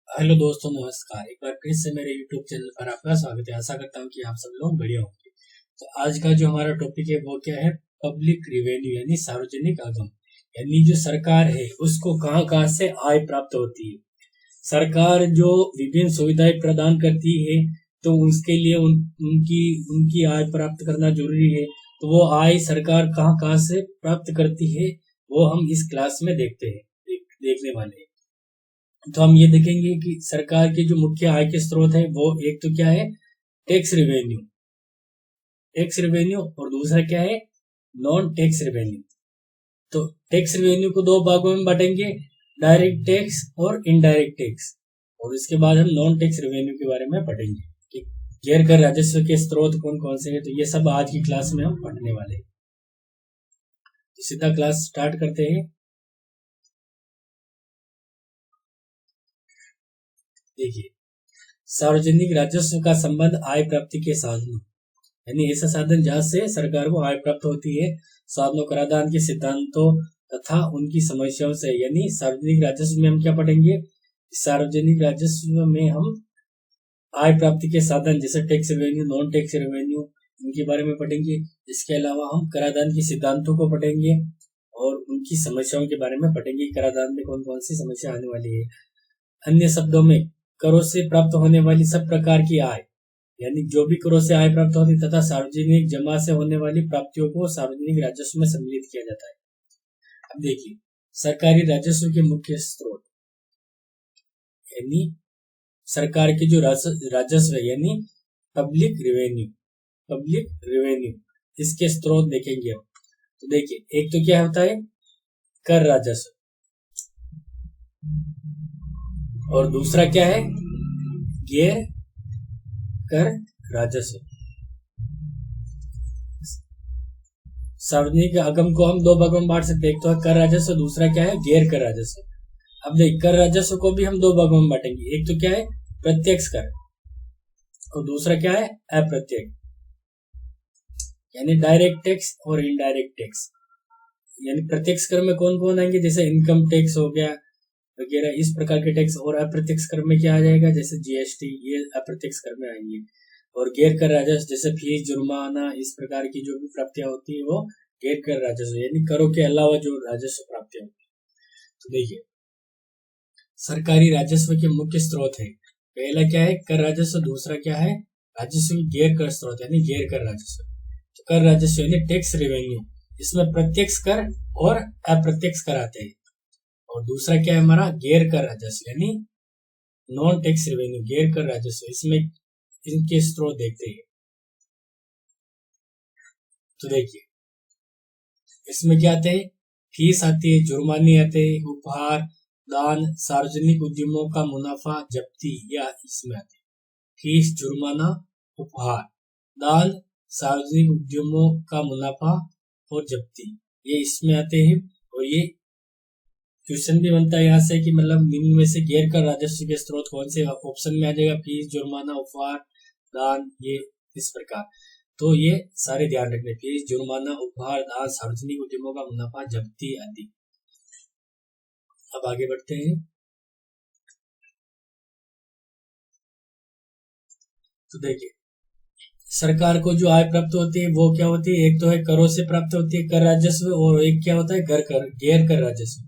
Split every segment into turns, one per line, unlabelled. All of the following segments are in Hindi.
हेलो दोस्तों, नमस्कार। एक बार फिर से मेरे YouTube चैनल पर आपका स्वागत है। आशा करता हूँ कि आप सब लोग बढ़िया होंगे। तो आज का जो हमारा टॉपिक है वो क्या है? पब्लिक रिवेन्यू यानी सार्वजनिक आगम। यानी जो सरकार है उसको कहाँ कहाँ से आय प्राप्त होती है। सरकार जो विभिन्न सुविधाएं प्रदान करती है तो उसके लिए उनकी उनकी आय प्राप्त करना जरूरी है। तो वो आय सरकार कहाँ कहाँ से प्राप्त करती है वो हम इस क्लास में देखने वाले हैं। तो हम ये देखेंगे कि सरकार के जो मुख्य आय के स्रोत है वो एक तो क्या है? टैक्स रेवेन्यू और दूसरा क्या है? Non tax revenue. तो टैक्स रेवेन्यू को दो भागों में बांटेंगे, डायरेक्ट टैक्स और इनडायरेक्ट टैक्स। और इसके बाद हम नॉन टैक्स रेवेन्यू के बारे में पढ़ेंगे कि गैर कर राजस्व के स्रोत कौन कौन से हैं। तो ये सब आज की क्लास में हम पढ़ने वाले हैं। तो सीधा क्लास स्टार्ट करते हैं। देखिए, सार्वजनिक राजस्व का संबंध आय प्राप्ति के साधनों यानी ऐसा साधन जहां से सरकार को आय प्राप्त होती है, साधनों, कराधान के सिद्धांतों तथा उनकी समस्याओं से। यानी सार्वजनिक राजस्व में हम क्या पढ़ेंगे? सार्वजनिक राजस्व में हम आय प्राप्ति के साधन जैसे tax revenue, non tax revenue, इनके बारे में पढ़ेंगे। इसके अलावा हम कराधान के सिद्धांतों को पढ़ेंगे और उनकी समस्याओं के बारे में पढ़ेंगे। कराधान में कौन कौन सी समस्या आने वाली है। अन्य शब्दों में, करों से प्राप्त होने वाली सब प्रकार की आय यानी जो भी करों से आय प्राप्त होती तथा सार्वजनिक जमा से होने वाली प्राप्तियों को सार्वजनिक राजस्व में सम्मिलित किया जाता है। अब देखिए, सरकारी राजस्व के मुख्य स्रोत यानी सरकार के जो राजस्व है यानी पब्लिक रेवेन्यू इसके स्रोत देखेंगे हम। तो देखिए, एक तो क्या होता है? कर राजस्व, और दूसरा क्या है? गैर कर राजस्व। सार्वजनिक आगम को हम दो भागों में बांट सकते हैं, एक तो है कर राजस्व, दूसरा क्या है? गैर कर राजस्व। अब देख, कर राजस्व को भी हम दो भागों में बांटेंगे, एक तो क्या है? प्रत्यक्ष कर और दूसरा क्या है? अप्रत्यक्ष यानी डायरेक्ट टैक्स और इनडायरेक्ट टैक्स। यानी प्रत्यक्ष कर में कौन कौन आएंगे? जैसे इनकम टैक्स हो गया वगैरह, इस प्रकार के टैक्स। और अप्रत्यक्ष कर में क्या आ जाएगा? जैसे जीएसटी, ये अप्रत्यक्ष कर में आएंगे। और गैर कर राजस्व जैसे फीस, जुर्माना, इस प्रकार की जो भी प्राप्तियां होती है वो गैर कर राजस्व यानी करों के अलावा जो राजस्व प्राप्तियां होती है। तो देखिए, सरकारी राजस्व के मुख्य स्रोत है, पहला क्या है? कर राजस्व, दूसरा क्या है? राजस्व की गैर कर स्रोत यानी गैर कर राजस्व। तो कर राजस्व यानी टैक्स रेवेन्यू, इसमें प्रत्यक्ष कर और अप्रत्यक्ष कर आते हैं। और दूसरा क्या है हमारा? गैर कर राजस्व यानी नॉन टैक्स रेवेन्यू, गैर कर राजस्व। इसमें इनके स्रोत देखते हैं। तो देखिए, इसमें क्या आते हैं? फीस आती है, जुर्माने आते हैं, उपहार, दान, सार्वजनिक उद्यमों का मुनाफा, जब्ती, या इसमें आते हैं फीस, जुर्माना, उपहार, दान, सार्वजनिक उद्यमों का मुनाफा और जब्ती, ये इसमें आते हैं। और ये क्वेश्चन भी बनता है यहाँ से कि मतलब निम्न में से गैर कर राजस्व के स्रोत कौन से? ऑप्शन में आ जाएगा फीस, जुर्माना, उपहार, दान, ये इस प्रकार। तो ये सारे ध्यान रखने, फीस, जुर्माना, उपहार, दान, सार्वजनिक उद्यमों का मुनाफा, जब्ती आदि। अब आगे बढ़ते हैं। तो देखिए, सरकार को जो आय प्राप्त होती है वो क्या होती है? एक तो है करों से प्राप्त होती है कर राजस्व, और एक क्या होता है? गैर कर राजस्व।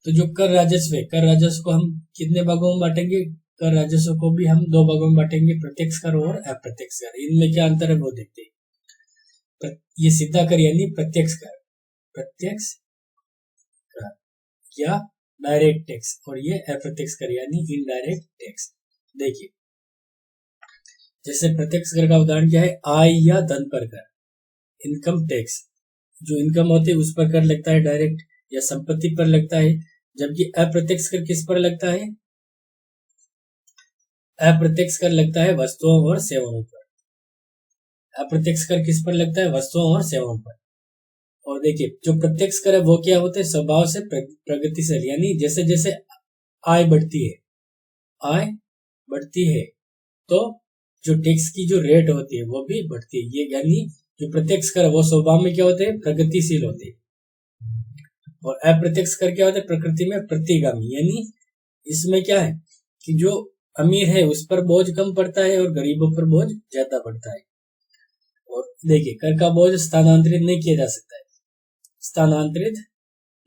तो जो कर राजस्व है, कर राजस्व को हम कितने भागों में बांटेंगे? कर राजस्व को भी हम दो भागों में बांटेंगे, प्रत्यक्ष कर और अप्रत्यक्ष कर। इनमें क्या अंतर है वो देखते हैं। ये सीधा कर यानी प्रत्यक्ष कर या डायरेक्ट टैक्स, और ये अप्रत्यक्ष कर यानी इनडायरेक्ट टैक्स। देखिए, जैसे प्रत्यक्ष कर का उदाहरण क्या है? आय या धन पर कर, इनकम टैक्स। जो इनकम होती है उस पर कर लगता है डायरेक्ट, या संपत्ति पर लगता है। जबकि अप्रत्यक्ष कर किस पर लगता है? अप्रत्यक्ष कर लगता है वस्तुओं और सेवाओं पर। अप्रत्यक्ष कर किस पर लगता है? वस्तुओं और सेवाओं पर। और देखिए, जो प्रत्यक्ष कर है वो क्या होता है? स्वभाव से प्रगतिशील, यानी जैसे जैसे आय बढ़ती है तो जो टैक्स की जो रेट होती है वो भी बढ़ती है। ये यानी जो प्रत्यक्ष कर वो स्वभाव में क्या होते हैं? प्रगतिशील होते हैं। और अप्रत्यक्ष कर क्या होता है? प्रकृति में प्रतिगामी, यानी इसमें क्या है कि जो अमीर है उस पर बोझ कम पड़ता है और गरीबों पर बोझ ज्यादा पड़ता है। और देखिए, कर का बोझ स्थानांतरित नहीं किया जा सकता है, स्थानांतरित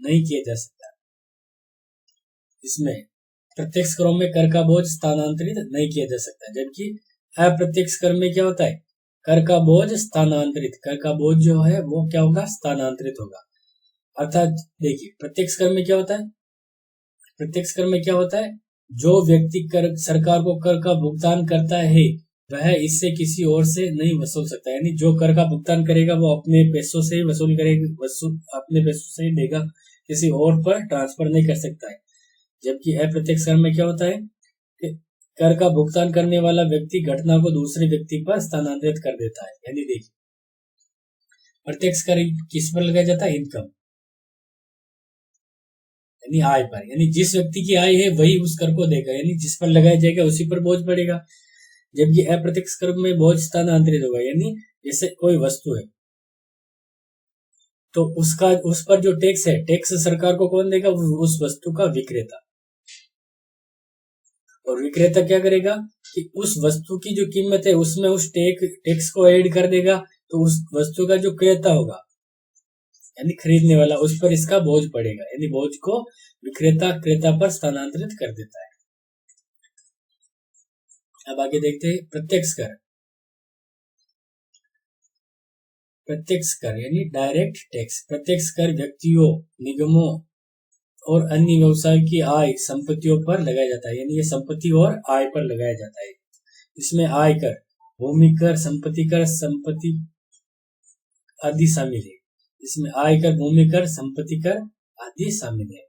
नहीं किया जा सकता। इसमें प्रत्यक्ष करों में कर का बोझ स्थानांतरित नहीं किया जा सकता, जबकि अप्रत्यक्ष कर में क्या होता है, कर का बोझ स्थानांतरित, कर का बोझ जो है वो क्या होगा, स्थानांतरित होगा। अर्थात देखिए, प्रत्यक्ष कर में क्या होता है, प्रत्यक्ष कर में क्या होता है, जो व्यक्ति कर सरकार को कर का भुगतान करता है वह इससे किसी और से नहीं वसूल सकता। यानी जो कर का भुगतान करेगा वो अपने पैसों से वसूल करेगा, अपने पैसों से देगा, किसी और पर ट्रांसफर नहीं कर सकता है। जबकि अप्रत्यक्ष कर में क्या होता है कि कर का भुगतान करने वाला व्यक्ति घटना को दूसरे व्यक्ति पर स्थानांतरित कर देता है। यानी देखिए, प्रत्यक्ष कर किस पर लगाया जाता है, इनकम यानी आय पर, यानी जिस व्यक्ति की आय है वही उस कर को देगा, यानी जिस पर लगाया जाएगा उसी पर बोझ पड़ेगा। जबकि अप्रत्यक्ष कर में बोझ स्थानांतरित होगा, यानी जैसे कोई वस्तु है तो उसका उस पर जो टैक्स है, टैक्स सरकार को कौन देगा, उस वस्तु का विक्रेता। और विक्रेता क्या करेगा कि उस वस्तु की जो कीमत है उसमें उस टैक्स को ऐड कर देगा, तो उस वस्तु का जो क्रेता होगा यानी खरीदने वाला, उस पर इसका बोझ पड़ेगा, यानी बोझ को विक्रेता क्रेता पर स्थानांतरित कर देता है। अब आगे देखते हैं प्रत्यक्ष कर। प्रत्यक्ष कर यानी डायरेक्ट टैक्स। प्रत्यक्ष कर व्यक्तियों, निगमों और अन्य व्यवसाय की आय संपत्तियों पर लगाया जाता है, यानी ये संपत्ति और आय पर लगाया जाता है। इसमें आय कर, भूमि कर, संपत्ति कर, संपत्ति आदि शामिल है। इसमें आय कर, भूमि कर, संपत्ति कर आदि शामिल है।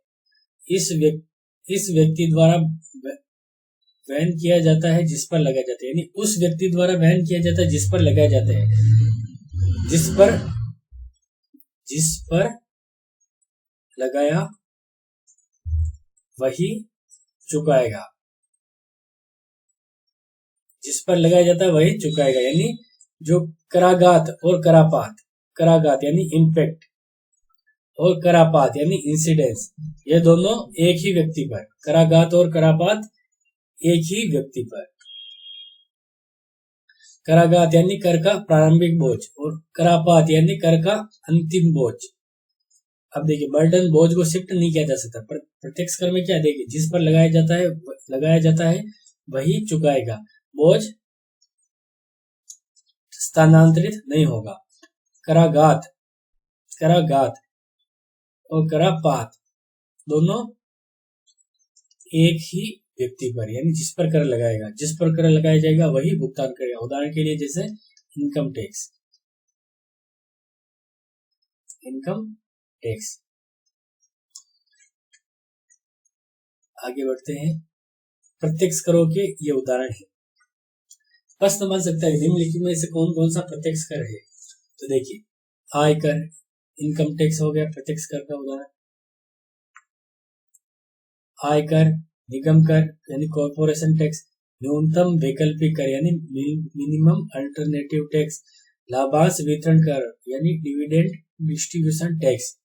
इस व्यक्ति द्वारा वहन किया जाता है जिस पर लगाया जाता है, यानी उस व्यक्ति द्वारा वहन किया जाता है जिस पर लगाया जाता है, जिस पर लगाया वही चुकाएगा, जिस पर लगाया जाता है वही चुकाएगा। यानी जो कराघात और करापात, कराघात यानी इम्पैक्ट और करापात यानी इंसिडेंस, ये दोनों एक ही व्यक्ति पर, कराघात और करापात एक ही व्यक्ति पर। कराघात यानी कर का प्रारंभिक बोझ और करापात यानी कर का अंतिम बोझ। अब देखिए, बर्डन बोझ को शिफ्ट नहीं किया जा सकता, पर प्रत्यक्ष कर में क्या, देखिए जिस पर लगाया जाता है वही चुकाएगा, बोझ स्थानांतरित नहीं होगा। कराघात और करापात दोनों एक ही व्यक्ति पर, यानी जिस पर कर लगाएगा, जिस पर कर लगाया जाएगा वही भुगतान करेगा। उदाहरण के लिए जैसे इनकम टैक्स। आगे बढ़ते हैं, प्रत्यक्ष करों के ये उदाहरण है। प्रश्न बन सकता है निम्नलिखित में से कौन कौन सा प्रत्यक्ष कर है। तो देखिए, आय कर, इनकम टैक्स हो गया प्रत्यक्ष कर का उदाहरण। आय कर, निगम कर यानी कॉर्पोरेशन टैक्स, न्यूनतम वैकल्पिक कर यानी मिनिमम अल्टरनेटिव टैक्स, लाभांश वितरण कर यानी डिविडेंड डिस्ट्रीब्यूशन टैक्स,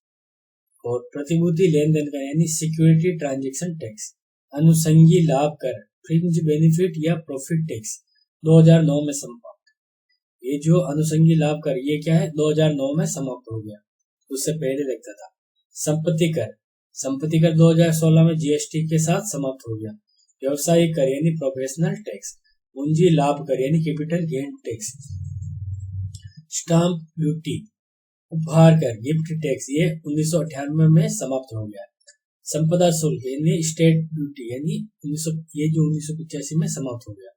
और प्रतिभूति लेन देन कर यानी सिक्योरिटी ट्रांजैक्शन टैक्स। अनुषंगी लाभ कर, फ्रिंज बेनिफिट या प्रॉफिट टैक्स 2009 में समाप्त। ये जो अनुषंगी लाभ कर ये क्या है, 2009 में समाप्त हो गया, उससे पहले लगता था। संपत्ति कर 2016 में जीएसटी के साथ समाप्त हो गया। व्यवसायिक कर यानी प्रोफेशनल टैक्स, पूंजी लाभ कर यानी capital gain tax, stamp duty, उपहार कर, गिफ्ट टैक्स ये 1998 में समाप्त हो गया। संपदा शुल्क यानी स्टेट ड्यूटी यानी ये जो 1985 में समाप्त हो गया।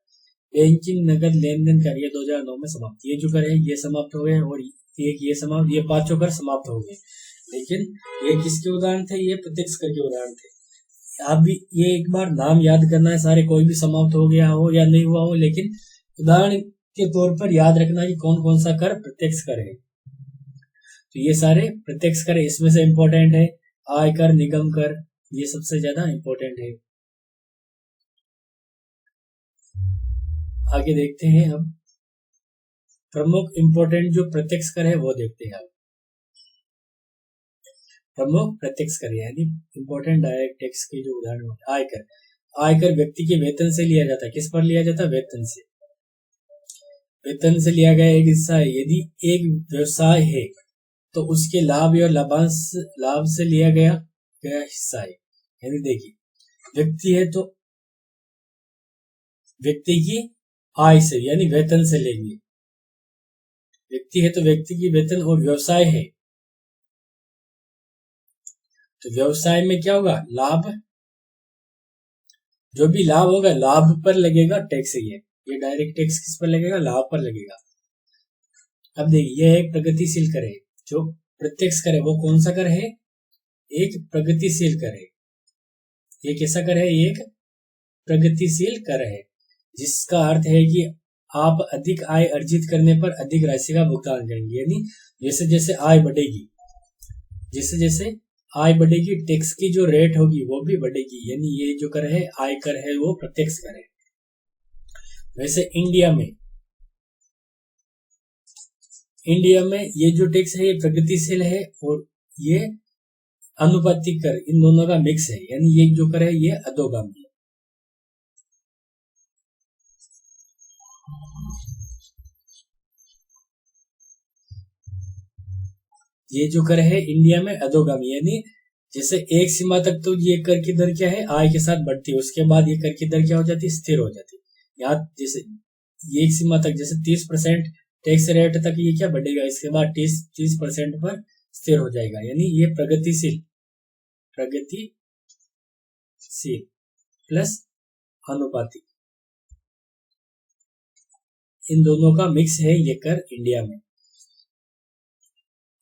बैंकिंग नगद लेन देन कर ये 2009 में समाप्त। ये जो कर है ये समाप्त हो गए, और ये समाप्त, ये पांचों कर समाप्त हो गए। लेकिन ये किसके उदाहरण थे, ये प्रत्यक्ष कर के उदाहरण थे। आप भी ये एक बार नाम याद करना है सारे, कोई भी समाप्त हो गया हो या नहीं हुआ हो, लेकिन उदाहरण के तौर पर याद रखना कि कौन कौन सा कर प्रत्यक्ष कर है। तो ये सारे प्रत्यक्ष कर, इसमें से इंपॉर्टेंट है आय कर, निगम कर, ये सबसे ज्यादा इंपॉर्टेंट है। आगे देखते हैं, अब प्रमुख इंपॉर्टेंट जो प्रत्यक्ष कर है वो देखते हैं। अब प्रमुख प्रत्यक्ष कर यानी इंपॉर्टेंट डायरेक्ट टैक्स के जो उदाहरण होते हैं। आयकर, आयकर व्यक्ति के वेतन से लिया जाता है। किस पर लिया जाता है? वेतन से। वेतन से लिया गया एक हिस्सा है। यदि एक व्यवसाय है तो उसके लाभ या लाभांश लाभ से लिया गया हिस्सा है। यानी देखिए, व्यक्ति है तो व्यक्ति की आय से यानी वेतन से लेंगे। व्यक्ति है तो व्यक्ति की वेतन, और व्यवसाय है तो व्यवसाय में क्या होगा? लाभ। जो भी लाभ होगा लाभ पर लगेगा टैक्स। ये डायरेक्ट टैक्स किस पर लगेगा? लाभ पर लगेगा। अब देखिए, यह एक प्रगतिशील कर है। जो प्रत्यक्ष कर है वो कौन सा कर है? एक प्रगतिशील कर है। ये कैसा कर है? एक प्रगतिशील कर है, जिसका अर्थ है कि आप अधिक आय अर्जित करने पर अधिक राशि का भुगतान करेंगे। यानी जैसे जैसे आय बढ़ेगी, जैसे जैसे आय बढ़ेगी, टैक्स की जो रेट होगी वो भी बढ़ेगी। यानी ये जो कर है आय कर है वो प्रत्यक्ष कर है। वैसे इंडिया में ये जो टैक्स है ये प्रगतिशील है, और ये अनुपातिक कर, इन दोनों का मिक्स है। यानी ये जो कर है ये अधोगामी है। ये जो कर है इंडिया में अधोगामी, यानी जैसे एक सीमा तक तो ये कर की दर क्या है? आय के साथ बढ़ती है। उसके बाद ये कर की दर क्या हो जाती है? स्थिर हो जाती है। यहाँ जैसे ये एक सीमा तक, जैसे 30% टैक्स रेट तक ये क्या बढ़ेगा, इसके बाद 30% पर स्थिर हो जाएगा। यानी ये प्रगतिशील प्लस अनुपातिक, इन दोनों का मिक्स है ये कर इंडिया में।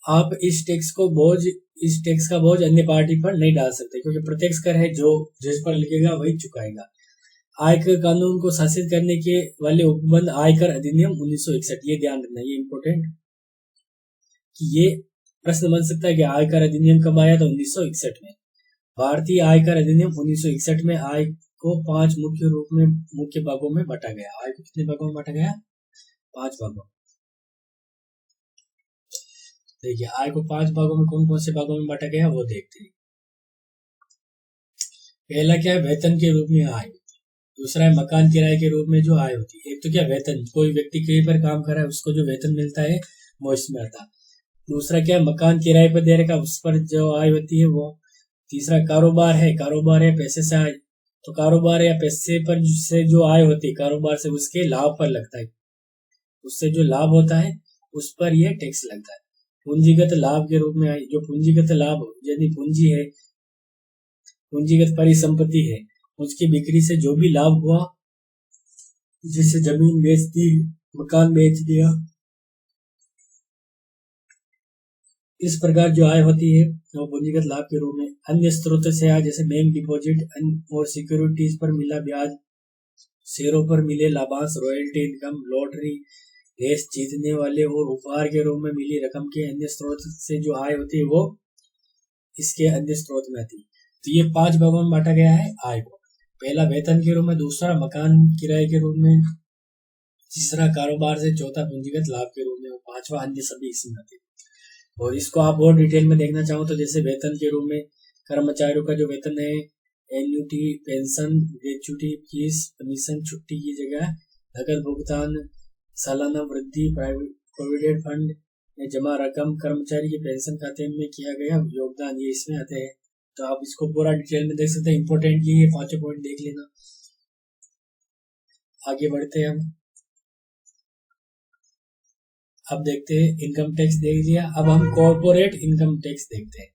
आप इस टैक्स का बोझ अन्य पार्टी पर नहीं डाल सकते, क्योंकि प्रत्यक्ष कर है, जो जिस पर लिखेगा वही चुकाएगा। आयकर कानून को शासित करने के वाले उपबंध आयकर अधिनियम 1961। ये ध्यान रखना, ये इंपॉर्टेंट, कि ये प्रश्न बन सकता है कि आयकर अधिनियम कब आया? तो 1961 में। भारतीय आयकर अधिनियम 1961 में आय को 5 मुख्य भागों में बांटा गया। आय को कितने भागों में बांटा गया? 5 भागों। देखिए, आय को 5 भागों में कौन कौन से भागों में बांटा गया वो देखते हैं। पहला क्या है? वेतन के रूप में आय। दूसरा है मकान किराए के रूप में जो आय होती है। एक तो क्या, वेतन, कोई व्यक्ति कहीं पर काम कर रहा है उसको जो वेतन मिलता है वो इसमें आता है। दूसरा क्या है? मकान किराए पर दे रखा, उस पर जो आय होती है वो। तीसरा कारोबार है पैसे से आय, तो कारोबार या पैसे पर से जो आय होती है कारोबार से, उसके लाभ पर लगता है। उससे जो लाभ होता है उस पर यह टैक्स लगता है। पूंजीगत लाभ के रूप में आय, जो पूंजीगत लाभ, यदि पूंजी है, पूंजीगत परिसंपत्ति है, उसकी बिक्री से जो भी लाभ हुआ, जैसे जमीन बेच दी, मकान बेच दिया, इस प्रकार जो आय होती है वो पूंजीगत लाभ के रूप में। अन्य स्रोतों से आय, जैसे बैंक डिपॉजिट और सिक्योरिटीज पर मिला ब्याज, शेयरों पर मिले लाभांश, रॉयल्टी इनकम, लॉटरी, रेस जीतने वाले और उपहार के रूप में मिली रकम के अन्य स्रोत से जो आय होती है वो इसके अन्य स्रोत में आती है। तो ये 5 भागों में बांटा गया है आय को। पहला वेतन के रूप में, दूसरा मकान किराए के रूप में, तीसरा कारोबार से, चौथा पूंजीगत लाभ के रूप में, और पांचवा अन्य सभी इसमें आते हैं। और इसको आप और डिटेल में देखना चाहो तो जैसे वेतन के रूप में कर्मचारियों का जो वेतन है, annuity, pension, gratuity, fees, commission, छुट्टी की जगह नकद भुगतान, सालाना वृद्धि, प्रोविडेंट फंड में जमा रकम, कर्मचारी के पेंशन खाते में किया गया योगदान, ये इसमें आते हैं। तो आप इसको पूरा डिटेल में देख सकते हैं। इंपॉर्टेंट ये 5 पॉइंट देख लेना। आगे बढ़ते हैं हम। अब देखते हैं, इनकम टैक्स देख लिया, अब हम कॉर्पोरेट इनकम टैक्स देखते हैं।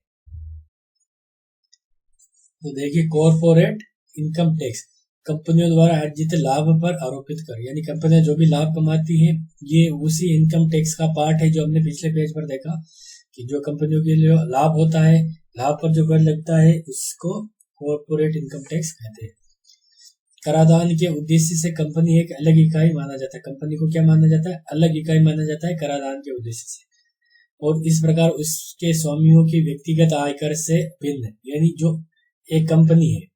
तो देखिए, कॉर्पोरेट इनकम टैक्स कंपनियों द्वारा अर्जित लाभ पर आरोपित कर, यानी कंपनियां जो भी लाभ कमाती हैं ये उसी इनकम टैक्स का पार्ट है जो हमने पिछले पेज पर देखा, कि जो कंपनियों के लिए लाभ होता है, लाभ पर जो कर लगता है उसको कॉर्पोरेट इनकम टैक्स कहते हैं। कराधान के उद्देश्य से कंपनी एक अलग इकाई माना जाता है। कंपनी को क्या माना जाता है? अलग इकाई माना जाता है कराधान के उद्देश्य से, और इस प्रकार उसके स्वामियों की व्यक्तिगत आयकर से भिन्न, यानी जो एक कंपनी है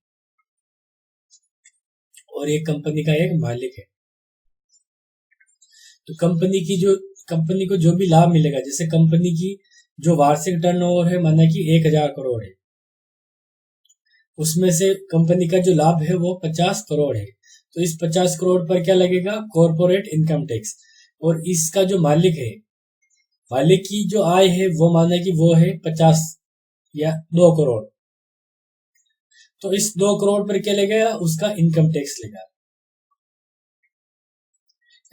और एक कंपनी का एक मालिक है, तो कंपनी को जो भी लाभ मिलेगा, जैसे कंपनी की जो वार्षिक टर्नओवर है माना कि 1000 करोड़ है, उसमें से कंपनी का जो लाभ है वो 50 करोड़ है, तो इस 50 करोड़ पर क्या लगेगा, कॉर्पोरेट इनकम टैक्स। और इसका जो मालिक है, मालिक की जो आय है वो माने कि वो है 50 या 2 करोड़, तो इस 2 करोड़ पर क्या लगेगा, उसका इनकम टैक्स लगेगा।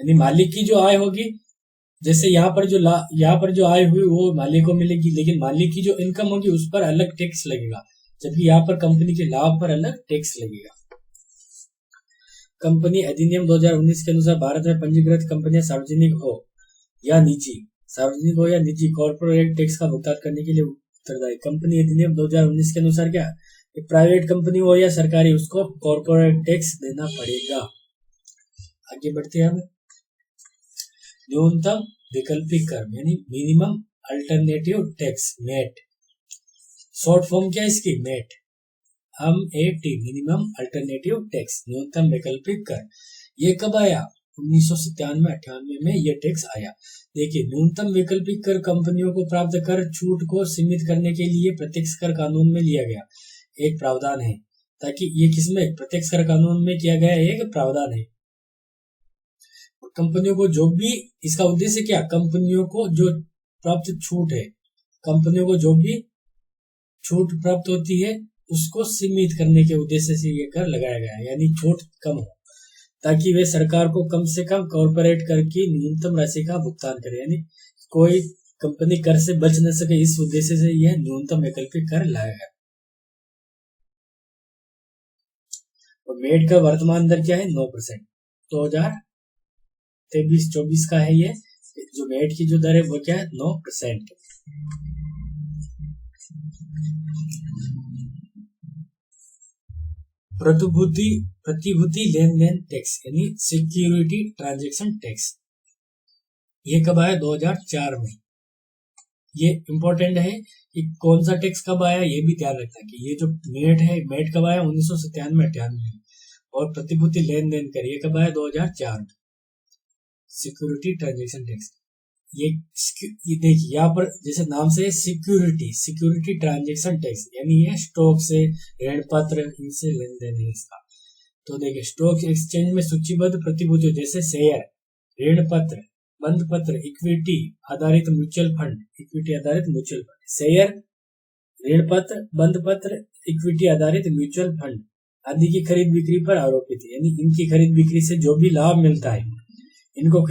यानी मालिक की जो आय होगी, जैसे यहाँ पर जो आय हुई वो मालिक को मिलेगी, लेकिन मालिक की जो इनकम होगी उस पर अलग टैक्स लगेगा, जबकि यहाँ पर कंपनी के लाभ पर अलग टैक्स लगेगा। कंपनी अधिनियम 2019 के अनुसार भारत में पंजीकृत कंपनियां सार्वजनिक हो या निजी कॉर्पोरेट टैक्स का भुगतान करने के लिए उत्तरदायी। कंपनी अधिनियम 2019 के अनुसार क्या, प्राइवेट कंपनी हो या सरकारी, उसको कॉर्पोरेट टैक्स देना पड़ेगा। आगे बढ़ते हैं हम। न्यूनतम वैकल्पिक कर यानी minimum alternative tax, MAT. Short form क्या है इसकी, MAT, MAT, minimum alternative tax, न्यूनतम वैकल्पिक कर। ये कब आया, 1997-98 में ये टैक्स आया। देखिए, न्यूनतम वैकल्पिक कर कंपनियों को प्राप्त कर छूट को सीमित करने के लिए प्रत्यक्ष कर कानून में लिया गया एक प्रावधान है, ताकि ये किसमें, प्रत्यक्ष कर कानून में किया गया एक प्रावधान है। कंपनियों को जो भी, इसका उद्देश्य क्या, कंपनियों को जो प्राप्त छूट है, कंपनियों को जो भी छूट प्राप्त होती है उसको सीमित करने के उद्देश्य से ये कर लगाया गया है, यानी छूट कम हो, ताकि वे सरकार को कम से कम कॉर्पोरेट कर की न्यूनतम राशि का भुगतान करे, यानी कोई कंपनी कर से बच न सके, इस उद्देश्य से यह न्यूनतम वैकल्पिक कर लाया गया। और मेट का वर्तमान दर क्या है, 9%। 2023-24 का है ये, जो मेट की जो दर है वो क्या है, 9%। प्रतिभूति लेन देन टैक्स यानी सिक्योरिटी ट्रांजैक्शन टैक्स, ये कब आया, 2004 में। ये इंपॉर्टेंट है कि कौन सा टैक्स कब आया, ये भी ध्यान रखना कि ये जो मेट है, मेट कब आया, 1997-98 में। और प्रतिभूति लेन देन कर ये कब आया, 2004 में। सिक्योरिटी ट्रांजैक्शन टैक्स, ये देखिए यहाँ पर जैसे नाम से सिक्योरिटी ट्रांजैक्शन टैक्स, यानी ये स्टॉक से, ऋण पत्र, इनसे लेन देन है इसका। तो देखिए, स्टॉक एक्सचेंज में सूचीबद्ध प्रतिभूतियों जैसे शेयर, ऋण पत्र, बंद पत्र, इक्विटी आधारित म्यूचुअल फंड, शेयर, ऋण पत्र, बंद पत्र, इक्विटी आधारित म्यूचुअल फंड आदि की खरीद बिक्री पर आरोपित है। यानी इनकी खरीद बिक्री से जो भी लाभ मिलता है, इनको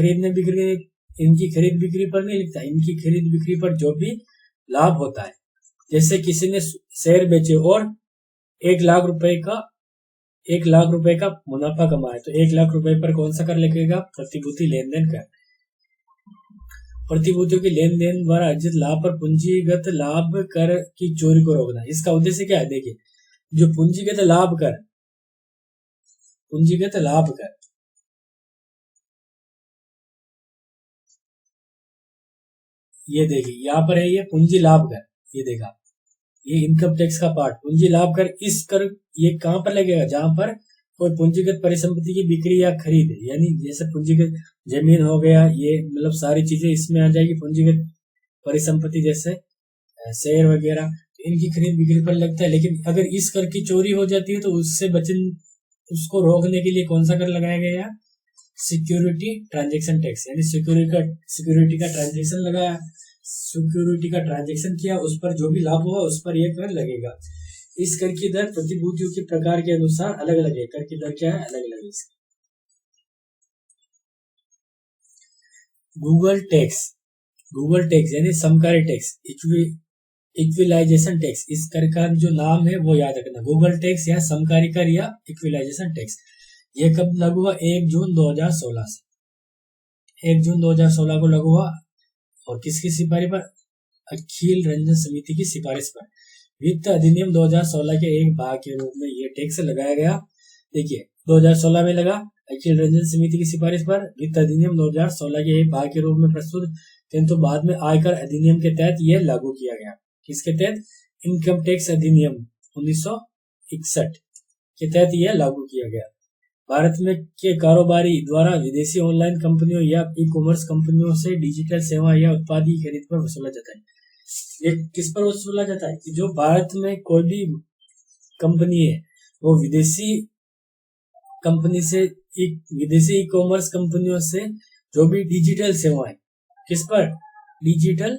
इनकी खरीद बिक्री पर नहीं लिखता, इनकी खरीद बिक्री पर जो भी लाभ होता है, जैसे किसी ने शेयर बेचे और 1 लाख रुपए का मुनाफा कमाया, तो 1 लाख रुपए पर कौन सा कर लगेगा, प्रतिभूति लेन देन कर। प्रतिभूतियों के लेन देन द्वारा अर्जित लाभ पर पूंजीगत लाभ कर की चोरी को रोकना। इसका उद्देश्य क्या है, देखिए, जो पूंजीगत लाभ कर, ये देखिए यहाँ पर है, ये पूंजी लाभ कर, ये देखा, ये इनकम टैक्स का पार्ट, पूंजी लाभ कर। इस कर ये कहां पर लगेगा, जहां पर कोई पूंजीगत परिसंपत्ति की बिक्री या खरीद है, यानी जैसे पूंजीगत जमीन हो गया, ये मतलब सारी चीजें इसमें आ जाएगी, पूंजीगत परिसंपत्ति जैसे शेयर वगैरह, तो इनकी खरीद बिक्री पर लगता है। लेकिन अगर इस कर की चोरी हो जाती है तो उसको रोकने के लिए कौन सा कर लगाया गया, सिक्योरिटी ट्रांजैक्शन टैक्स, यानी सिक्योरिटी का ट्रांजैक्शन लगाया, सिक्योरिटी का ट्रांजैक्शन किया, उस पर जो भी लाभ हुआ उस पर यह कर लगेगा। इस कर की दर प्रतिभूतियों के प्रकार के अनुसार अलग अलग है, कर की दर क्या है, अलग अलग है। गूगल टैक्स यानी समकारी टैक्स, इक्विलाइजेशन टैक्स, इस कर का जो नाम है वो याद रखना, गूगल टैक्स या समकारी कर या इक्विलाइजेशन टैक्स। ये कब लागू हुआ, 1 जून 2016 से, 1 जून 2016 को लागू हुआ। और किसकी सिफारिश पर, अखिल रंजन समिति की सिफारिश पर। वित्त अधिनियम 2016 के एक भाग के रूप में यह टैक्स लगाया गया। देखिए 2016 में लगा, अखिल रंजन समिति की सिफारिश पर वित्त अधिनियम 2016 के एक भाग के रूप में प्रस्तुत, किंतु बाद में आयकर अधिनियम के तहत यह लागू किया गया। किसके तहत, इनकम टैक्स अधिनियम 1961 के तहत यह लागू किया गया। भारत में के कारोबारी द्वारा विदेशी ऑनलाइन कंपनियों या ई कॉमर्स कंपनियों से डिजिटल सेवा या उत्पाद की खरीद पर वसूला जाता है। ये किस पर वसूला जाता है कि जो भारत में कोई भी कंपनी है वो विदेशी कंपनी से, विदेशी ई कॉमर्स कंपनियों से जो भी डिजिटल सेवाएं, किस पर, डिजिटल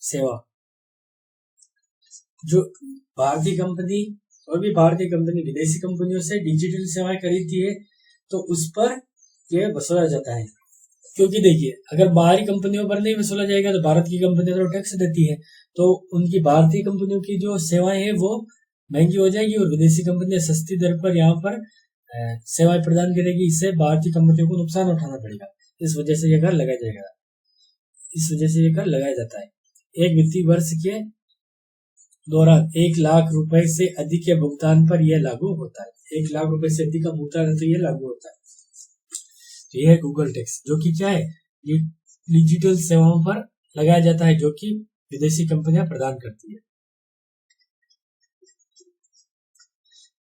सेवा, जो भारतीय कंपनी और भी भारतीय कंपनी विदेशी कंपनियों से डिजिटल सेवाएं खरीदती है तो उस पर यह वसूला जाता है। क्योंकि देखिए अगर बाहरी कंपनियों पर नहीं वसूला जाएगा तो भारत की कंपनियां तो टैक्स देती है, तो उनकी भारतीय कंपनियों की जो सेवाएं हैं वो महंगी हो जाएगी और विदेशी कंपनियां सस्ती दर पर यहाँ पर सेवाएं प्रदान करेगी। इससे भारतीय कंपनियों को नुकसान उठाना पड़ेगा। इस वजह से यह कर लगाया जाएगा, इस वजह से यह कर लगाया जाता है। एक वित्तीय वर्ष के दौरान 1 लाख रुपए से अधिक के भुगतान पर यह लागू होता है। 1 लाख रुपए से अधिक का भुगतान है तो यह लागू होता है। तो यह है गूगल टैक्स, जो कि क्या है, डिजिटल सेवाओं पर लगाया जाता है जो कि विदेशी कंपनियां प्रदान करती है।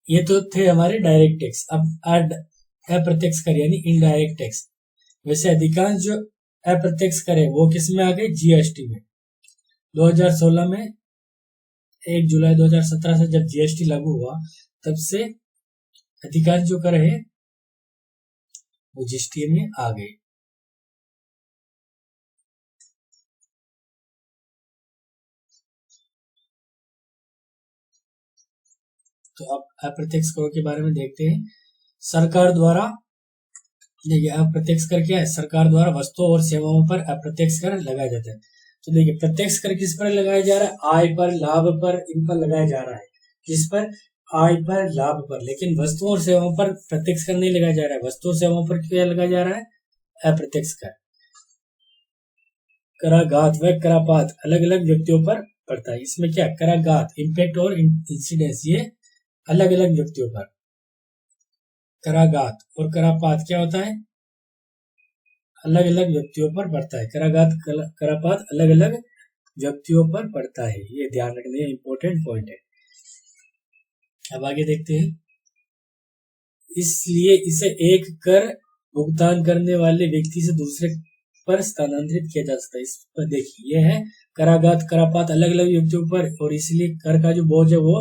ये तो थे हमारे डायरेक्ट टैक्स। अब अप्रत्यक्ष कर यानी इनडायरेक्ट टैक्स। वैसे अधिकांश जो अप्रत्यक्ष कर है वो किस में आ गए, जीएसटी में। 2016 में 1 जुलाई 2017 से जब जीएसटी लागू हुआ तब से अधिकांश जो कर है वो जीएसटी में आ गए। तो अब अप्रत्यक्ष करों के बारे में देखते हैं। सरकार द्वारा, देखिए अप्रत्यक्ष कर क्या है, सरकार द्वारा वस्तुओं और सेवाओं पर अप्रत्यक्ष कर लगाया जाता है। तो देखिए प्रत्यक्ष कर किस पर लगाया जा रहा है, आय पर, लाभ पर, इन पर लगाया जा रहा है। किस पर, आय पर, लाभ पर। लेकिन वस्तुओं और सेवाओं पर प्रत्यक्ष कर नहीं लगाया जा रहा है। वस्तुओं और सेवाओं पर क्या लगाया जा रहा है, अप्रत्यक्ष कर। कराघात व करापात अलग अलग व्यक्तियों पर पड़ता है। इसमें क्या, कराघात इम्पैक्ट और इंसिडेंस, ये अलग अलग व्यक्तियों पर। कराघात और करापात क्या होता है, अलग अलग व्यक्तियों पर पड़ता है। कराघात करापात अलग अलग व्यक्तियों पर पड़ता है, ये ध्यान रखने इंपॉर्टेंट पॉइंट है। अब आगे देखते हैं। इसलिए इसे एक कर भुगतान करने वाले व्यक्ति से दूसरे पर स्थानांतरित किया जा सकता है। इस पर देखिए, यह है कराघात करापात अलग अलग व्यक्तियों पर, और इसलिए कर का जो बोझ है वो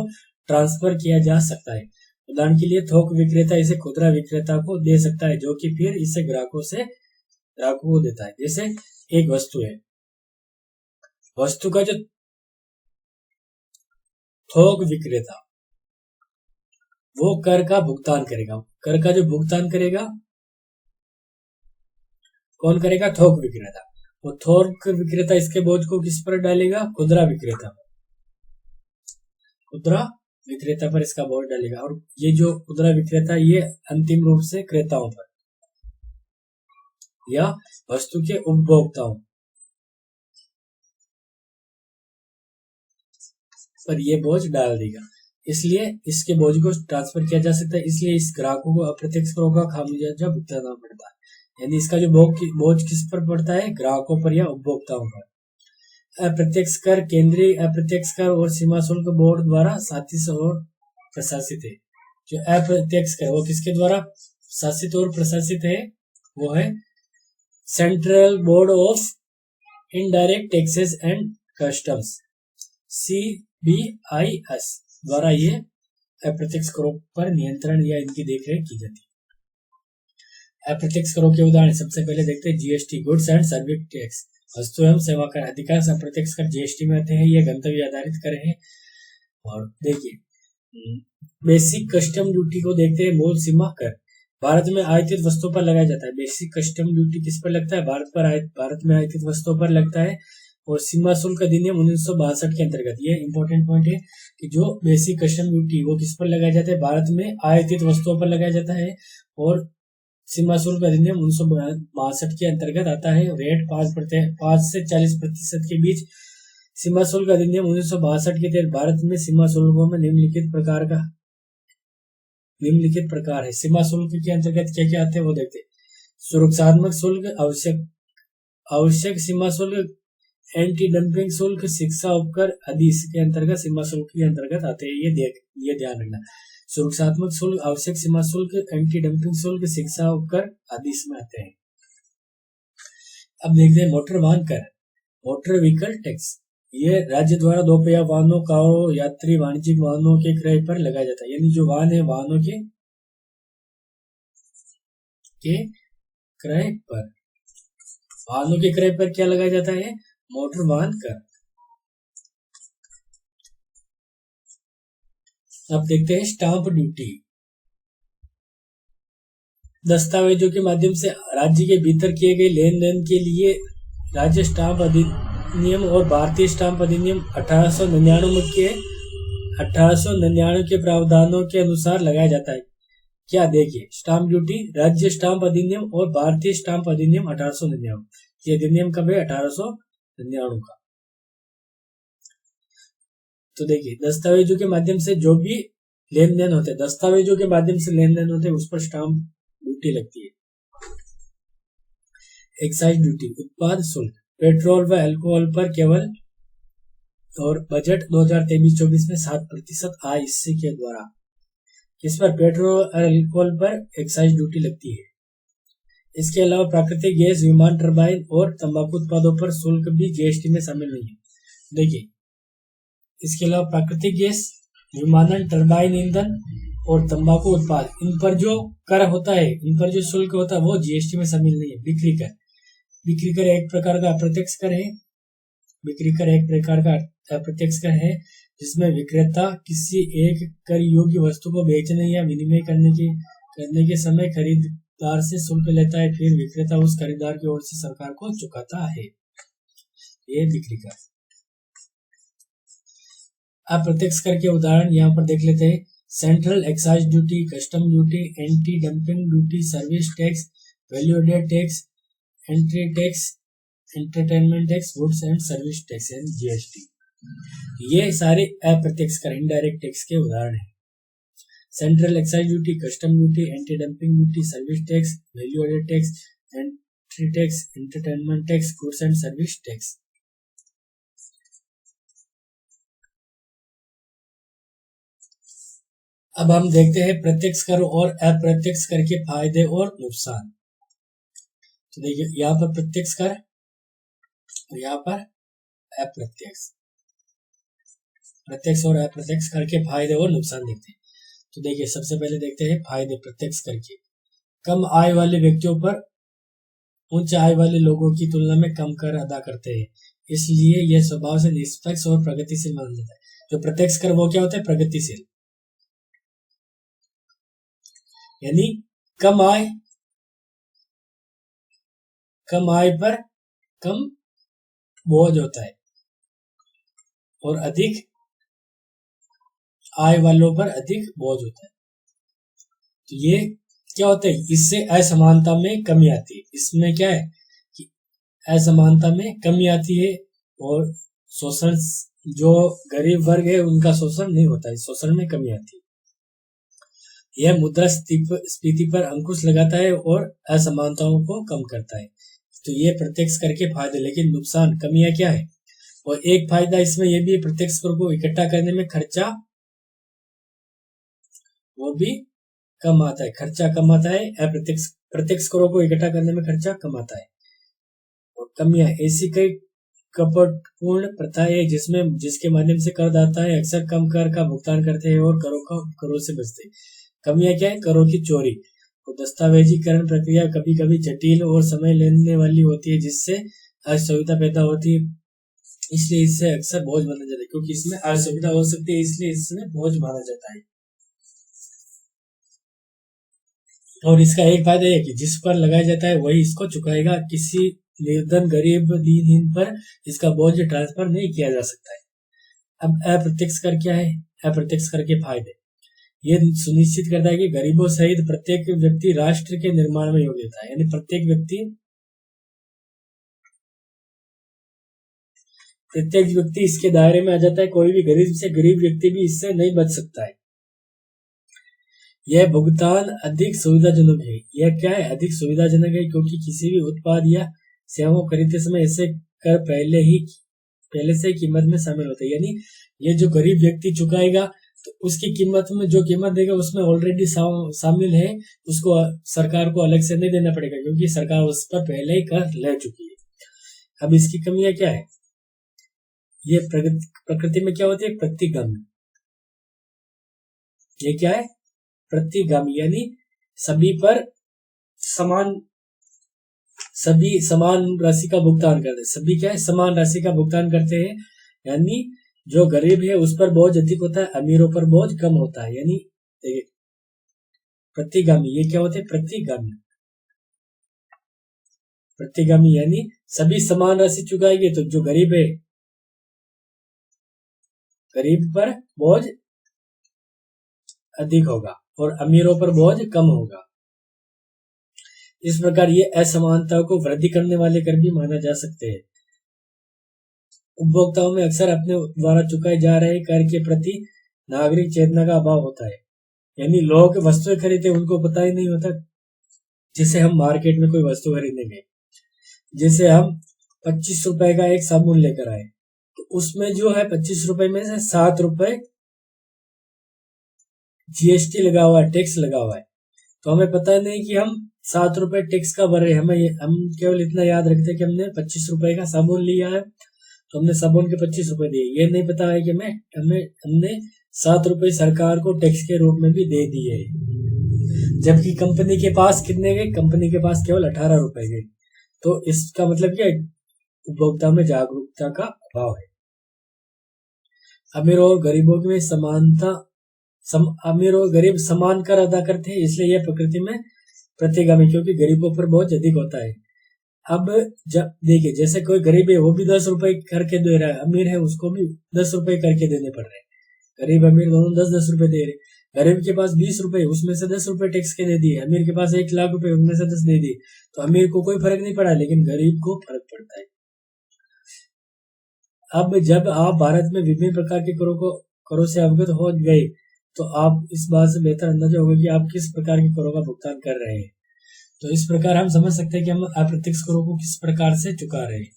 ट्रांसफर किया जा सकता है। उदाहरण के लिए थोक विक्रेता इसे खुदरा विक्रेता को दे सकता है, जो कि फिर इसे ग्राहकों को देता है। जैसे एक वस्तु है, वस्तु का जो थोक विक्रेता वो कर का भुगतान करेगा। कर का जो भुगतान करेगा कौन करेगा, थोक विक्रेता। वो थोक विक्रेता इसके बोझ को किस पर डालेगा, खुदरा विक्रेता पर। खुदरा विक्रेता पर इसका बोझ डालेगा। और ये जो खुदरा विक्रेता ये अंतिम रूप से क्रेताओं पर या वस्तु के उपभोक्ताओं पर ये बोझ डाल देगा। इसलिए इसके बोझ को ट्रांसफर किया जा सकता है। इसलिए इस ग्राहकों को अप्रत्यक्ष करों का खामियाजा भुगतना पड़ता है। यानी इसका जो बोझ किस पर पड़ता है, ग्राहकों पर या उपभोक्ताओं पर। अप्रत्यक्ष कर केंद्रीय अप्रत्यक्ष कर और सीमा शुल्क बोर्ड द्वारा शासित और प्रशासित है। जो अप्रत्यक्ष कर वो किसके द्वारा शासित और प्रशासित है, वो है central board of indirect taxes and customs, CBIS द्वारा ये अप्रत्यक्ष करों पर नियंत्रण या इनकी देखरेख की जाती है। अप्रत्यक्ष करों के उदाहरण सबसे पहले देखते हैं GST, goods and service tax, वस्तु एवं सेवा कर। अधिकांश अप्रत्यक्ष कर जीएसटी में आते हैं, ये गंतव्य आधारित कर है। और देखिए बेसिक कस्टम ड्यूटी को देखते हैं, मूल सीमा कर। भारत में आयातित वस्तुओं पर लगाया जाता है। बेसिक कस्टम ड्यूटी किस पर लगता है, भारत में आयातित वस्तुओं पर लगता है। और सीमा शुल्क अधिनियम 1962 के अंतर्गत, ये इंपॉर्टेंट पॉइंट है कि जो बेसिक कस्टम ड्यूटी वो किस पर लगाया जाता है, भारत में आयातित वस्तुओं पर लगाया जाता है। और सीमा शुल्क अधिनियम 1962 के अंतर्गत आता है। रेट 5 से 40% के बीच। सीमा शुल्क अधिनियम 1962 के तहत भारत में सीमा शुल्कों में निम्नलिखित प्रकार है। सीमा शुल्क के अंतर्गत क्या क्या आते हैं वो देखते हैं। सुरक्षात्मक शुल्क, आवश्यक सीमा शुल्क, एंटी डंपिंग शुल्क, शिक्षा उपकर आदि इसके अंतर्गत सीमा शुल्क के अंतर्गत आते हैं। ये ध्यान रखना। सुरक्षात्मक शुल्क, आवश्यक सीमा शुल्क, एंटी डंपिंग शुल्क, शिक्षा उपकर आदि इसमें आते हैं। अब देखते हैं मोटर वाहन कर, मोटर व्हीकल टैक्स। ये राज्य द्वारा दोपहिया वाहनों, कारों, यात्री वाणिज्यिक वाहनों के क्रय पर लगाया जाता है। यानी जो वाहन है वाहनों के क्रय पर, वाहनों के क्रय पर क्या लगाया जाता है? मोटर वाहन कर। अब देखते हैं स्टाम्प ड्यूटी। दस्तावेजों के माध्यम से राज्य के भीतर किए गए लेन देन के लिए राज्य स्टाम्प अधिनियम और भारतीय स्टाम्प अधिनियम 1899 के प्रावधानों के अनुसार लगाया जाता है। क्या देखिए, स्टाम्प ड्यूटी, राज्य स्टाम्प अधिनियम और भारतीय स्टाम्प अधिनियम 1899। ये अधिनियम कब है? 1899 का। तो देखिए, दस्तावेजों के माध्यम से जो भी लेन देन होते हैं, दस्तावेजों के माध्यम से लेन देन होते हैं, उस पर स्टाम्प ड्यूटी लगती है। एक्साइज ड्यूटी, उत्पाद शुल्क, पेट्रोल व अल्कोहल पर केवल, और बजट 2023-24 में 7% आय इससे के द्वारा। इस पर पेट्रोल और अल्कोहल पर एक्साइज ड्यूटी लगती है। इसके अलावा प्राकृतिक गैस, विमान टरबाइन और तंबाकू उत्पादों पर शुल्क भी जीएसटी में शामिल नहीं है। देखिए, इसके अलावा प्राकृतिक गैस, विमानन टरबाइन ईंधन और तंबाकू उत्पाद, इन पर जो कर होता है, इन पर जो शुल्क होता है, वो जीएसटी में शामिल नहीं है। बिक्री कर, बिक्री कर एक प्रकार का अप्रत्यक्ष कर है। बिक्री कर एक प्रकार का अप्रत्यक्ष कर है जिसमें विक्रेता किसी एक कर योग्य वस्तु को बेचने या विनिमय करने के समय खरीदार से शुल्क लेता है, फिर विक्रेता उस खरीदार की ओर से सरकार को चुकाता है। ये बिक्री कर। अप्रत्यक्ष कर के उदाहरण यहाँ पर देख लेते हैं। Central excise duty, custom duty, anti dumping duty, service tax, value added tax, entry tax, entertainment tax, goods and service tax and GST. ये सारे अप्रत्यक्ष कर, इनडायरेक्ट टैक्स के उदाहरण हैं। Central excise duty, custom duty, anti dumping duty, service tax, value added tax, entry tax, entertainment tax, goods and service tax. अब हम देखते हैं प्रत्यक्ष कर और अप्रत्यक्ष कर के फायदे और नुकसान। तो देखिए, यहाँ पर प्रत्यक्ष कर और यहाँ पर अप्रत्यक्ष, प्रत्यक्ष और अप्रत्यक्ष कर के फायदे और नुकसान देखते हैं। तो देखिए, सबसे पहले देखते हैं फायदे प्रत्यक्ष कर के। कम आय वाले व्यक्तियों पर उच्च आय वाले लोगों की तुलना में कम कर अदा करते हैं, इसलिए यह स्वभाव से निष्पक्ष और प्रगतिशील माना जाता है। जो प्रत्यक्ष कर वो क्या होता है? प्रगतिशील, यानी कम आय पर कम बोझ होता है और अधिक आय वालों पर अधिक बोझ होता है। तो ये क्या होता है? इससे असमानता में कमी आती है। इसमें क्या है कि असमानता में कमी आती है और शोषण, जो गरीब वर्ग है उनका शोषण नहीं होता है, शोषण में कमी आती है। यह मुद्रास्फीति पर अंकुश लगाता है और असमानताओं को कम करता है। तो ये प्रत्यक्ष कर के फायदे। लेकिन नुकसान, कमियां क्या है? और एक फायदा इसमें यह भी है, प्रत्यक्ष कर को इकट्ठा करने में खर्चा वो भी कम आता है, खर्चा कम आता है। प्रत्यक्ष करों को इकट्ठा करने में खर्चा कम आता है। और कमियां, ऐसी कई कपटपूर्ण प्रथा है जिसके माध्यम से करदाता है अक्सर कम कर का भुगतान करते हैं और करों से बचते हैं। कमियां क्या है? करों की चोरी और दस्तावेजीकरण प्रक्रिया कभी कभी जटिल और समय लेने वाली होती है, जिससे असुविधा पैदा होती है, इसलिए इससे अक्सर बोझ माना जाता है। क्योंकि इसमें असुविधा हो सकती है, इसलिए इसमें बोझ माना जाता है। और इसका एक फायदा है कि जिस पर लगाया जाता है वही इसको चुकाएगा। किसी निर्धन, गरीब, दीनहीन पर इसका बोझ ट्रांसफर नहीं किया जा सकता है। अब अप्रत्यक्ष कर क्या है? अप्रत्यक्ष कर के फायदे, ये सुनिश्चित करता है कि गरीबों सहित प्रत्येक व्यक्ति राष्ट्र के निर्माण में योगदान देता है। यानी प्रत्येक व्यक्ति इसके दायरे में आ जाता है। कोई भी गरीब से गरीब व्यक्ति भी इससे नहीं बच सकता है। यह भुगतान अधिक सुविधाजनक है। यह क्या है? अधिक सुविधाजनक है, क्योंकि किसी भी उत्पाद या सेवा को खरीदते समय ऐसे कर पहले से कीमत में शामिल होता है। यानी ये जो गरीब व्यक्ति चुकाएगा तो उसकी कीमत में जो कीमत देगा उसमें ऑलरेडी शामिल है, उसको सरकार को अलग से नहीं देना पड़ेगा, क्योंकि सरकार उस पर पहले ही कर ले चुकी है। अब इसकी कमियां क्या है? ये प्रकृति में क्या होती है, प्रतिगामी। ये क्या है, प्रतिगामी, यानी सभी पर सभी समान राशि का भुगतान करते हैं। सभी क्या है, समान राशि का भुगतान करते हैं, यानी जो गरीब है उस पर बोझ अधिक होता है, अमीरों पर बोझ कम होता है। यानी देखिए प्रतिगामी, ये क्या होते हैं, प्रतिगामी। प्रतिगामी यानी सभी समान राशि चुकाएंगे तो जो गरीब है, गरीब पर बोझ अधिक होगा और अमीरों पर बोझ कम होगा। इस प्रकार ये असमानता को वृद्धि करने वाले कर भी माना जा सकते हैं। उपभोक्ताओं में अक्सर अपने द्वारा चुकाए जा रहे कर के प्रति नागरिक चेतना का अभाव होता है। यानी लोग वस्तुएं खरीदते उनको पता ही नहीं होता। जैसे हम मार्केट में कोई वस्तु खरीदेंगे, जैसे हम 25 रुपए का एक साबुन लेकर आए, तो उसमें जो है 25 रुपए में से 7 रुपए जीएसटी लगा हुआ है, टैक्स लगा हुआ है। तो हमें पता नहीं कि हम 7 रुपए टैक्स का भर रहे हैं। हम केवल इतना याद रखते हैं कि हमने 25 रुपए का साबुन लिया है तो हमने साबुन के 25 रुपए दिए। ये नहीं पता है कि हमने 7 रुपए सरकार को टैक्स के रूप में भी दे दिए, जबकि कंपनी के पास कितने गए, कंपनी के पास केवल 18 रुपए गए। तो इसका मतलब क्या है, उपभोक्ता में जागरूकता का अभाव है। अमीरों और गरीबों में समानता, अमीर और गरीब समान कर अदा करते हैं, इसलिए यह प्रकृति में प्रतिगामी, क्योंकि गरीबों पर बोझ अधिक होता है। अब जब देखिए, जैसे कोई गरीब है वो भी 10 रुपए करके दे रहा है, अमीर है उसको भी 10 रुपए करके देने पड़ रहे हैं। गरीब अमीर दोनों 10-10 रुपए दे रहे। गरीब के पास 20 रुपए, उसमें से 10 रुपए टैक्स के दे दिए। अमीर के पास 1 लाख रुपए, उनमें से 10 दे दिए। तो अमीर को कोई फर्क नहीं पड़ा, लेकिन गरीब को फर्क पड़ता है। अब जब आप भारत में विभिन्न प्रकार के करों से अवगत हो गए तो आप इस बात से बेहतर अंदाजा होगा कि आप किस प्रकार के करों का भुगतान कर रहे हैं। तो इस प्रकार हम समझ सकते हैं कि हम अप्रत्यक्ष करों को किस प्रकार से चुका रहे हैं,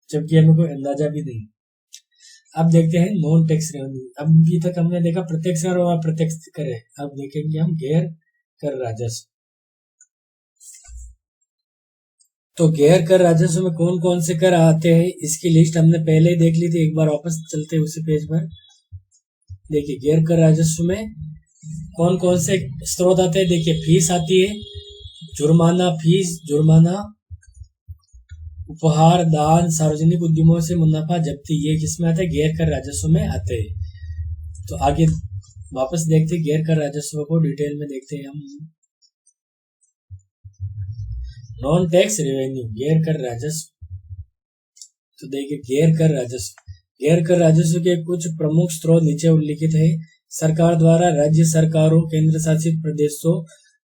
जबकि हमें कोई अंदाजा भी नहीं। अब देखते हैं नॉन टैक्स रेवेन्यू। अभी तक हमने देखा प्रत्यक्ष कर और अप्रत्यक्ष कर है। अब देखेंगे हम गैर कर राजस्व। तो गैर कर राजस्व में कौन कौन से कर आते हैं, इसकी लिस्ट हमने पहले ही देख ली थी। एक बार वापस चलते हैं उसी पेज पर। देखिए गैर कर राजस्व में कौन कौन से स्रोत आते हैं। देखिए फीस आती है, जुर्माना, फीस, जुर्माना, उपहार, दान, सार्वजनिक उद्यमों से मुनाफा, जब्ती, ये किसमें आते हैं, गैर कर राजस्व में आते हैं। तो आगे वापस देखते हैं गैर कर राजस्व को डिटेल में देखते हैं हम। नॉन टैक्स रेवेन्यू, गैर कर राजस्व। तो देखिए गैर कर राजस्व, गैर कर राजस्व के कुछ प्रमुख स्रोत नीचे उल्लिखित है। सरकार द्वारा राज्य सरकारों, केंद्र शासित प्रदेशों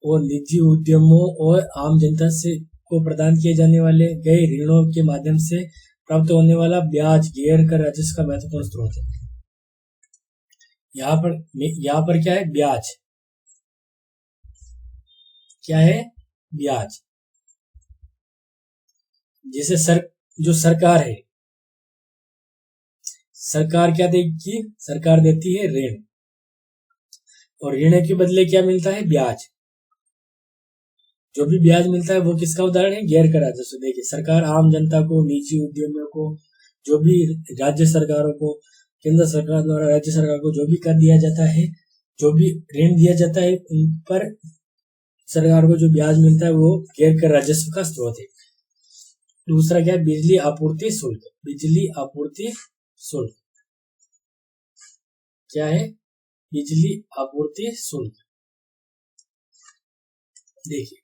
और निजी उद्यमों और आम जनता से को प्रदान किए जाने वाले गए ऋणों के माध्यम से प्राप्त होने वाला ब्याज गैर कर राजस्व का महत्वपूर्ण स्रोत है। यहाँ पर क्या है, ब्याज। क्या है, ब्याज। जिसे जो सरकार है, सरकार क्या देगी, सरकार देती है ऋण, और ऋण के बदले क्या मिलता है, ब्याज। जो भी ब्याज मिलता है वो किसका उदाहरण है, गैर कर राजस्व। देखिए सरकार आम जनता को, निजी उद्यमियों को, जो भी राज्य सरकारों को, केंद्र सरकार द्वारा राज्य सरकार को जो भी कर दिया जाता है, जो भी ऋण दिया जाता है, उन पर सरकार को जो ब्याज मिलता है वो गैर कर राजस्व का स्रोत है। दूसरा क्या है, बिजली आपूर्ति शुल्क। बिजली आपूर्ति शुल्क क्या है, बिजली आपूर्ति शुल्क। देखिए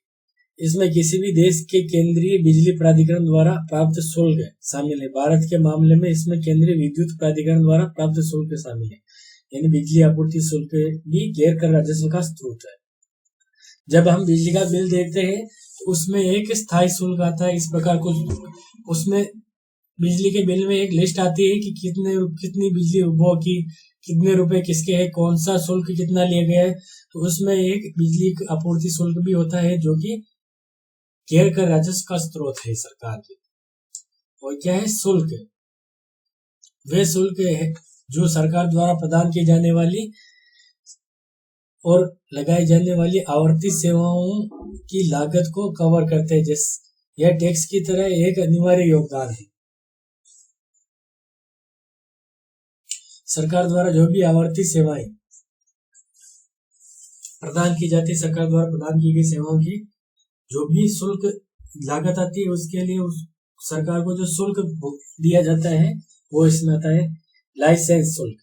इसमें किसी भी देश के केंद्रीय बिजली प्राधिकरण द्वारा प्राप्त शुल्क शामिल है। भारत के मामले में इसमें केंद्रीय विद्युत प्राधिकरण द्वारा प्राप्त शुल्क शामिल है। यानी बिजली आपूर्ति शुल्क भी गैर कर राजस्व का स्रोत है। जब हम बिजली का बिल देखते हैं तो उसमें एक स्थायी शुल्क आता है। इस प्रकार को उसमें बिजली के बिल में एक लिस्ट आती है कि कितनी बिजली उपभोग की, कितने रुपए किसके हैं, कौन सा शुल्क कितना लिया गया है। तो उसमें एक बिजली आपूर्ति शुल्क भी होता है जो कि गैर कर राजस्व का स्रोत है सरकार के। और क्या है, शुल्क। वे शुल्क है जो सरकार द्वारा प्रदान की जाने वाली और लगाई जाने वाली आवर्ती सेवाओं की लागत को कवर करते हैं। यह टैक्स की तरह एक अनिवार्य योगदान है। सरकार द्वारा जो भी आवर्ती सेवाएं प्रदान की जाती है, सरकार द्वारा प्रदान की गई सेवाओं की जो भी शुल्क लागत आती है, उसके लिए उस सरकार को जो शुल्क दिया जाता है वो इसमें आता है लाइसेंस शुल्क।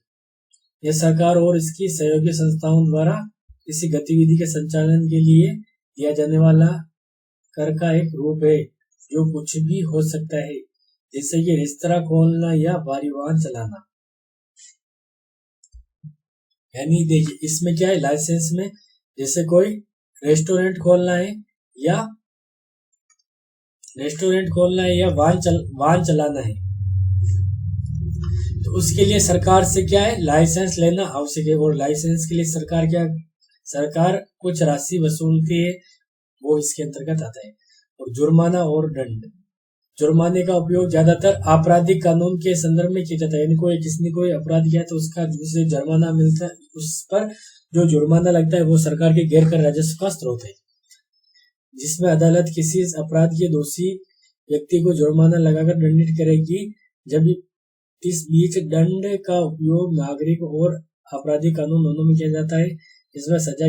यह सरकार और इसकी सहयोगी संस्थाओं द्वारा किसी गतिविधि के संचालन के लिए दिया जाने वाला कर का एक रूप है, जो कुछ भी हो सकता है, जैसे कि रेस्तरां खोलना या परिवहन चलाना। यानी देखिए इसमें क्या है, लाइसेंस में जैसे कोई रेस्टोरेंट खोलना है या वाहन चलाना है, तो उसके लिए सरकार से क्या है, लाइसेंस लेना आवश्यक है। और लाइसेंस के लिए सरकार कुछ राशि वसूलती है, वो इसके अंतर्गत आता है। और जुर्माना और दंड, जुर्माने का उपयोग ज्यादातर आपराधिक कानून के संदर्भ में किया जाता है। यानी किसने कोई अपराध किया तो उसका जिसे जुर्माना मिलता है, उस पर जो जुर्माना लगता है वो सरकार के गैर कर राजस्व का स्रोत है, जिसमें अदालत किसी अपराध के दोषी व्यक्ति को जुर्माना लगाकर दंडित करेगी। जब इस बीच दंड का उपयोग नागरिक और आपराधिक कानून दोनों में किया जाता है, इसमें सजा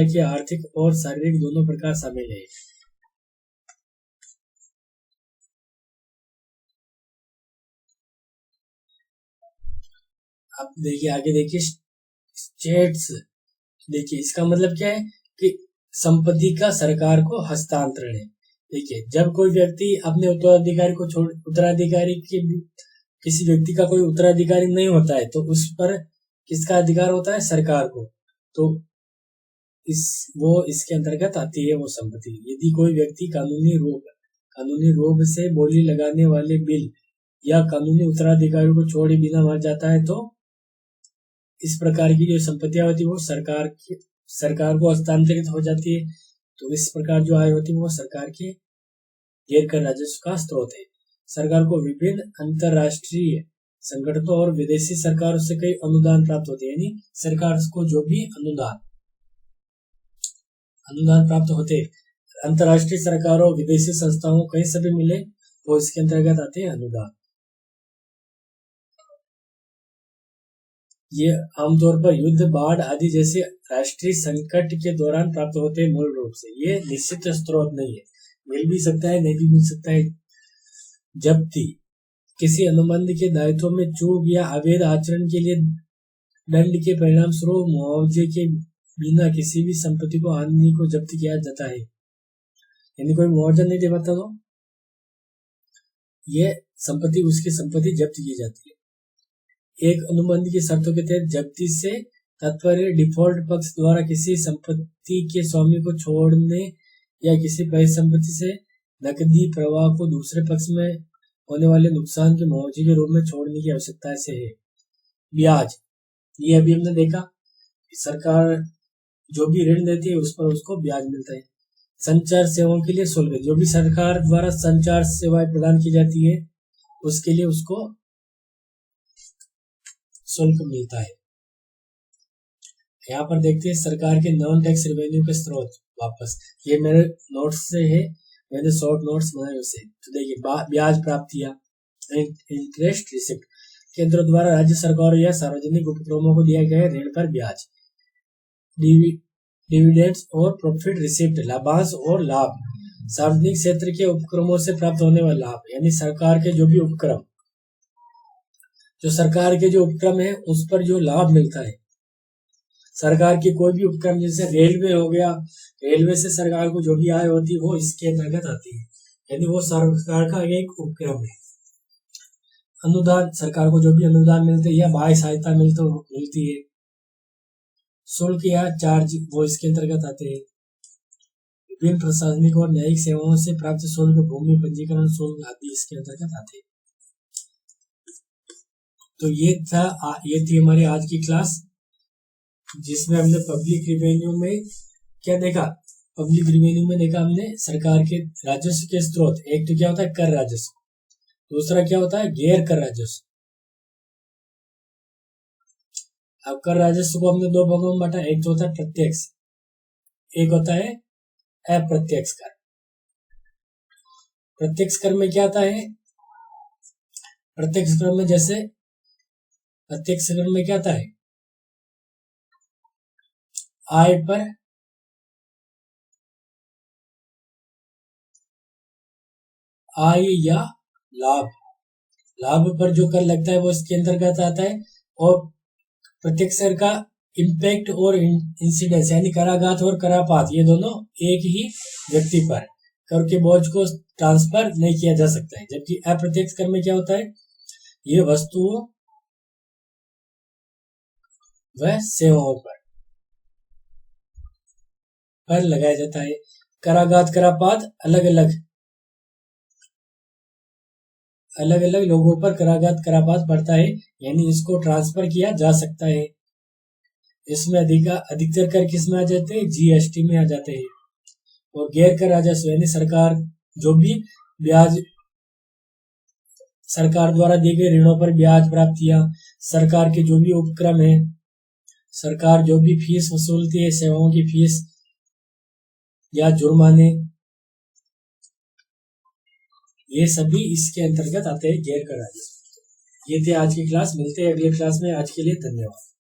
की आर्थिक और शारीरिक दोनों प्रकार शामिल है। अब देखिए आगे देखिए स्टेट्स। देखिए इसका मतलब क्या है कि संपत्ति का सरकार को हस्तांतरण है। देखिए जब कोई व्यक्ति अपने उत्तराधिकारी को किसी व्यक्ति का कोई उत्तराधिकारी नहीं होता है तो उस पर किसका अधिकार होता है, सरकार को। तो इसके अंतर्गत आती है वो संपत्ति। यदि कोई व्यक्ति कानूनी रोग से बोली लगाने वाले बिल या कानूनी उत्तराधिकारी को छोड़े बिना मर जाता है, तो इस प्रकार की जो संपत्तियां होती है वो सरकार को हस्तांतरित हो जाती है। तो इस प्रकार जो आय होती है वो सरकार के गैर कर राजस्व का स्रोत है। सरकार को विभिन्न अंतरराष्ट्रीय संगठनों और विदेशी सरकारों से कई अनुदान प्राप्त होते हैं। यानी सरकार को जो भी अनुदान प्राप्त होते अंतरराष्ट्रीय सरकारों विदेशी संस्थाओं कहीं से भी मिले वो इसके अंतर्गत आते हैं अनुदान। ये आमतौर पर युद्ध, बाढ़ आदि जैसे राष्ट्रीय संकट के दौरान प्राप्त होते हैं। मूल रूप से ये निश्चित स्रोत नहीं है, मिल भी सकता है नहीं भी मिल सकता है। जब्ती किसी अनुबंध के दायित्व में चूक या अवैध आचरण के लिए दंड के परिणाम स्वरूप मुआवजे के बिना किसी भी संपत्ति को हानि को जब्त किया जाता है। यानी कोई मुआवजा नहीं दे पाता तो ये उसकी संपत्ति जब्त की जाती है। एक अनुबंध की शर्तों के तहत जब्ती से तात्पर्य डिफॉल्ट पक्ष द्वारा किसी संपत्ति के स्वामी को छोड़ने या किसी परिसंपत्ति से नकदी प्रवाह को दूसरे पक्ष में होने वाले नुकसान के मुआवजे के रूप में छोड़ने की आवश्यकता से है। ब्याज, ये अभी हमने देखा सरकार जो भी ऋण देती है उस पर उसको ब्याज मिलता है। संचार सेवाओं के लिए शुल्क, जो भी सरकार द्वारा संचार सेवाएं प्रदान की जाती है उसके लिए उसको शुल्क मिलता है। यहाँ पर देखते हैं सरकार के नॉन टैक्स रेवेन्यू के स्रोत। वापस ये मेरे नोट्स से है, मैंने शॉर्ट नोट्स बनाए उसे। तो देखिए ब्याज प्राप्तियां, इंटरेस्ट रिसिप्ट, केंद्र द्वारा राज्य सरकार या सार्वजनिक उपक्रमों को दिया गया ऋण पर ब्याज। डिविडेंड्स और प्रॉफिट रिसिप्ट, लाभांश और लाभ, सार्वजनिक क्षेत्र के उपक्रमों से प्राप्त होने वाला लाभ। यानी सरकार के जो भी उपक्रम, जो सरकार के जो उपक्रम है उस पर जो लाभ मिलता है, सरकार की कोई भी उपक्रम जैसे रेलवे हो गया, रेलवे से सरकार को जो भी आय होती है वो इसके अंतर्गत आती है। यानी वो सरकार का एक उपक्रम है। अनुदान, सरकार को जो भी अनुदान मिलते हैं या बाह्य सहायता मिलती है। शुल्क या चार्ज, वो इसके अंतर्गत आते हैं। विभिन्न प्रशासनिक और न्यायिक सेवाओं से प्राप्त शुल्क, भूमि पंजीकरण शुल्क आदि इसके अंतर्गत आते हैं। तो ये थी हमारी आज की क्लास, जिसमें हमने पब्लिक रिवेन्यू में क्या देखा। पब्लिक रिवेन्यू में देखा हमने सरकार के राजस्व के स्रोत। एक तो क्या होता है, कर राजस्व, दूसरा क्या होता है, गैर कर राजस्व। अब कर राजस्व को हमने दो भागों में बांटा, एक तो होता है प्रत्यक्ष, एक होता है अप्रत्यक्ष कर। प्रत्यक्ष कर में क्या आता है, प्रत्यक्ष कर में जैसे प्रत्यक्ष कर में क्या आता है, आय पर आय या लाभ, लाभ पर जो कर लगता है वो इसके अंतर्गत आता है। और प्रत्यक्ष कर का इम्पैक्ट और इंसिडेंस यानी कराघात और करापात, ये दोनों एक ही व्यक्ति पर कर के बोझ को ट्रांसफर नहीं किया जा सकता है। जबकि अप्रत्यक्ष कर में क्या होता है, ये वस्तुओं व सेवाओं पर लगाया जाता है। कराघात करापात अलग अलग लोगों पर कराघात करापात पड़ता है, यानी इसको ट्रांसफर किया जा सकता है। इसमें अधिकतर कर किस में आ जाते हैं, जीएसटी में आ जाते हैं। और गैर कर राजस्व यानी सरकार जो भी ब्याज, सरकार द्वारा दिए गए ऋणों पर ब्याज प्राप्तियां, सरकार के जो भी उपक्रम है, सरकार जो भी फीस वसूलती है, सेवाओं की फीस या जुर्माने, ये सभी इसके अंतर्गत आते हैं गैर कर राजस्व। ये थे आज की क्लास, मिलते हैं अगले क्लास में। आज के लिए धन्यवाद।